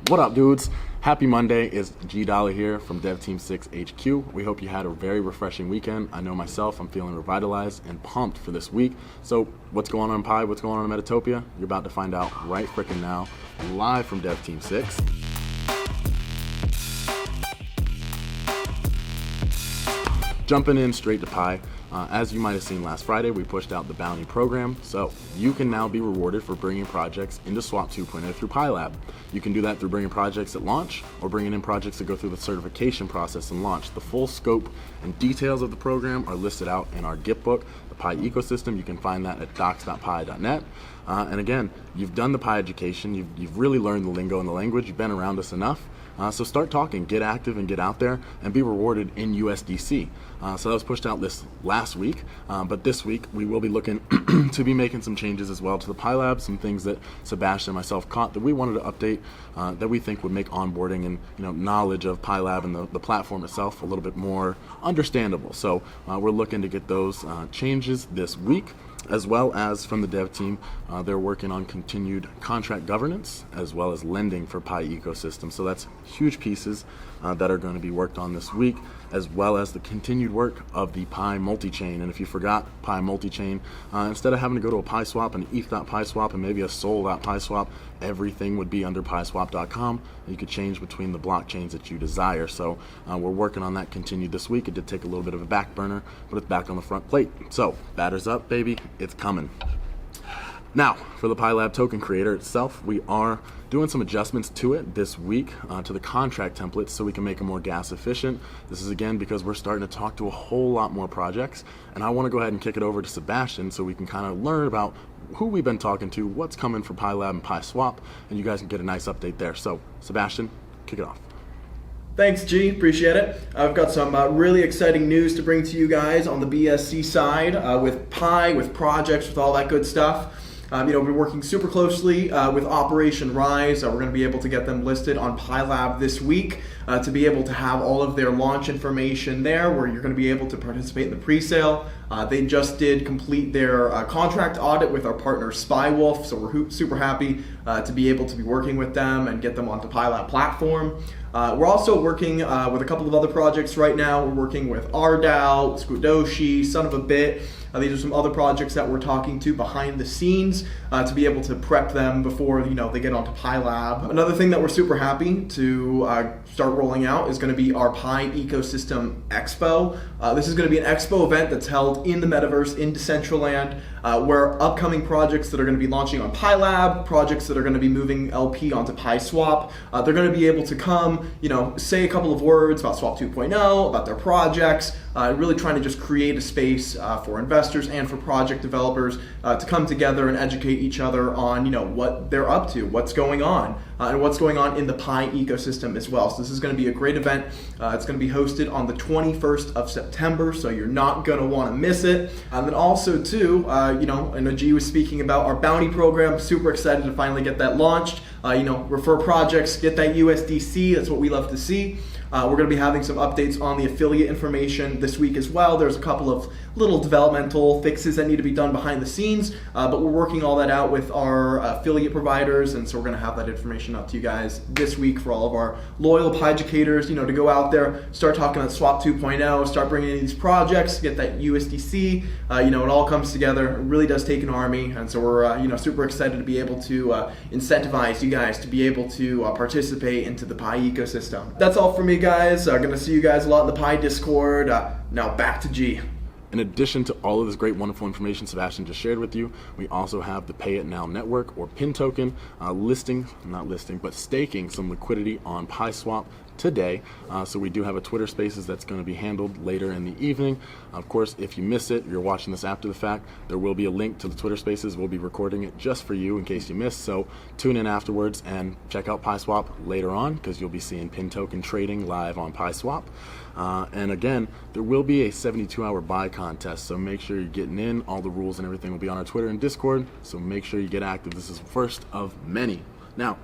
What up, dudes? Happy Monday. It's G Dollar here from Devteamsix HQ. We hope you had a very refreshing weekend. I know myself, I'm feeling revitalized and pumped for this week. So what's going on, Pye? What's going on in Meditopia? You're about to find out right frickin' now, live from Devteamsix. Jumping in straight to Pye. As you might have seen last Friday, we pushed out the bounty program, so you can now be rewarded for bringing projects into SWAP 2.0 through PyLab. You can do that through bringing projects at launch or bringing in projects that go through the certification process and launch. The full scope and details of the program are listed out in our Git book, the Pye ecosystem. You can find that at docs.pye.net. And again, you've done the Pye education, you've really learned the lingo and the language, you've been around us enough. So start talking, get active and get out there and be rewarded in USDC. So that was pushed out this last week, but this week we will be looking to be making some changes as well to the PyLab, some things that Sebastian and myself caught that we wanted to update that we think would make onboarding and knowledge of PyLab and the platform itself a little bit more understandable. So we're looking to get those changes this week. As well as from the dev team, they're working on continued contract governance as well as lending for Pye ecosystem. So that's huge pieces that are going to be worked on this week, as well as the continued work of the Pye multi-chain. And if you forgot Pye multi-chain, instead of having to go to a PySwap, an ETH.PySwap, and maybe a Sol.PySwap, everything would be under PySwap.com. You could change between the blockchains that you desire. So we're working on that continued this week. It did take a little bit of a back burner, but it's back on the front plate. So batter's up, baby. It's coming. Now, for the PyLab token creator itself, we are doing some adjustments to it this week to the contract templates so we can make it more gas efficient. This is again because we're starting to talk to a whole lot more projects, and I want to go ahead and kick it over to Sebastian so we can kind of learn about who we've been talking to, what's coming for PyLab and PySwap, and you guys can get a nice update there. So, Sebastian, kick it off. Thanks, G. Appreciate it. I've got some really exciting news to bring to you guys on the BSC side with Pye, with projects, with all that good stuff. We've been working super closely with Operation Rise. We're going to be able to get them listed on PyLab this week to be able to have all of their launch information there where you're going to be able to participate in the pre-sale. They just did complete their contract audit with our partner SpyWolf, so we're super happy to be able to be working with them and get them onto PyLab platform. We're also working with a couple of other projects right now. We're working with RDAO, Squidoshy, Son of a Bit. These are some other projects that we're talking to behind the scenes to be able to prep them before they get onto PyLab. Another thing that we're super happy to start rolling out is going to be our Pye Ecosystem Expo. This is going to be an expo event that's held in the metaverse in Decentraland, where upcoming projects that are going to be launching on PyLab, projects that are going to be moving LP onto PySwap, they're going to be able to come, say a couple of words about Swap 2.0, about their projects, really trying to just create a space for investors and for project developers to come together and educate each other on what they're up to, what's going on, and what's going on in the Pye ecosystem as well. So this is going to be a great event. It's going to be hosted on the 21st of September, so you're not going to want to miss it. And then also too, I know G was speaking about our bounty program. Super excited to finally get that launched. Refer projects, get that USDC. That's what we love to see. We're going to be having some updates on the affiliate information this week as well. There's a couple of little developmental fixes that need to be done behind the scenes, but we're working all that out with our affiliate providers, and so we're going to have that information up to you guys this week for all of our loyal Pye educators, to go out there, start talking about Swap 2.0, start bringing in these projects, get that USDC. It all comes together. It really does take an army, and so we're super excited to be able to incentivize you guys to be able to participate into the Pye ecosystem. That's all for me, guys. Going to see you guys a lot in the Pye Discord. Now back to G. In addition to all of this great, wonderful information Sebastian just shared with you, we also have the Pay It Now network or PIN token staking some liquidity on PySwap today. So we do have a Twitter Spaces that's going to be handled later in the evening. Of course, if you miss it, you're watching this after the fact, there will be a link to the Twitter Spaces. We'll be recording it just for you in case you missed. So tune in afterwards and check out PySwap later on because you'll be seeing PIN token trading live on PySwap. And again, there will be a 72-hour buy contest, so make sure you're getting in. All the rules and everything will be on our Twitter and Discord, so make sure you get active. This is the first of many. Now,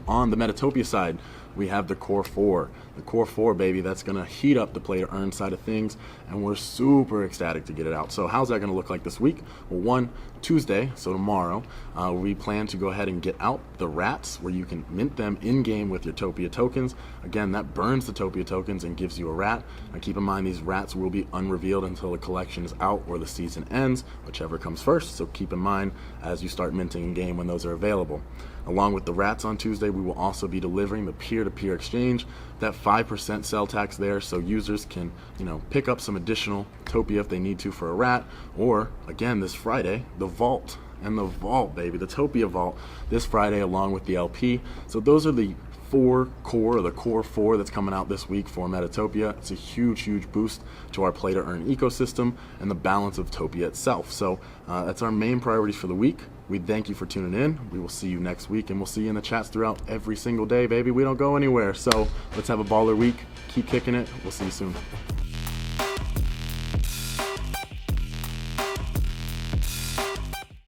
on the Meditopia side, we have the Core 4. The Core 4, baby, that's going to heat up the play to earn side of things, and we're super ecstatic to get it out. So how's that going to look like this week? Well, Tuesday, so tomorrow, we plan to go ahead and get out the rats where you can mint them in-game with your Topia tokens. Again, that burns the Topia tokens and gives you a rat. Now keep in mind, these rats will be unrevealed until the collection is out or the season ends, whichever comes first. So keep in mind as you start minting in-game when those are available. Along with the rats on Tuesday, we will also be delivering the peer-to-peer exchange, that 5% sell tax there, so users can, pick up some additional Topia if they need to for a rat, or again this Friday, the vault. And the vault, baby, the Topia vault this Friday along with the LP. So those are the the Core 4 that's coming out this week for Meditopia. It's a huge boost to our play to earn ecosystem and the balance of Topia itself. So that's our main priorities for the week. We thank you for tuning in. We will see you next week, and we'll see you in the chats throughout every single day, baby. We don't go anywhere. So let's have a baller week. Keep kicking it. We'll see you soon.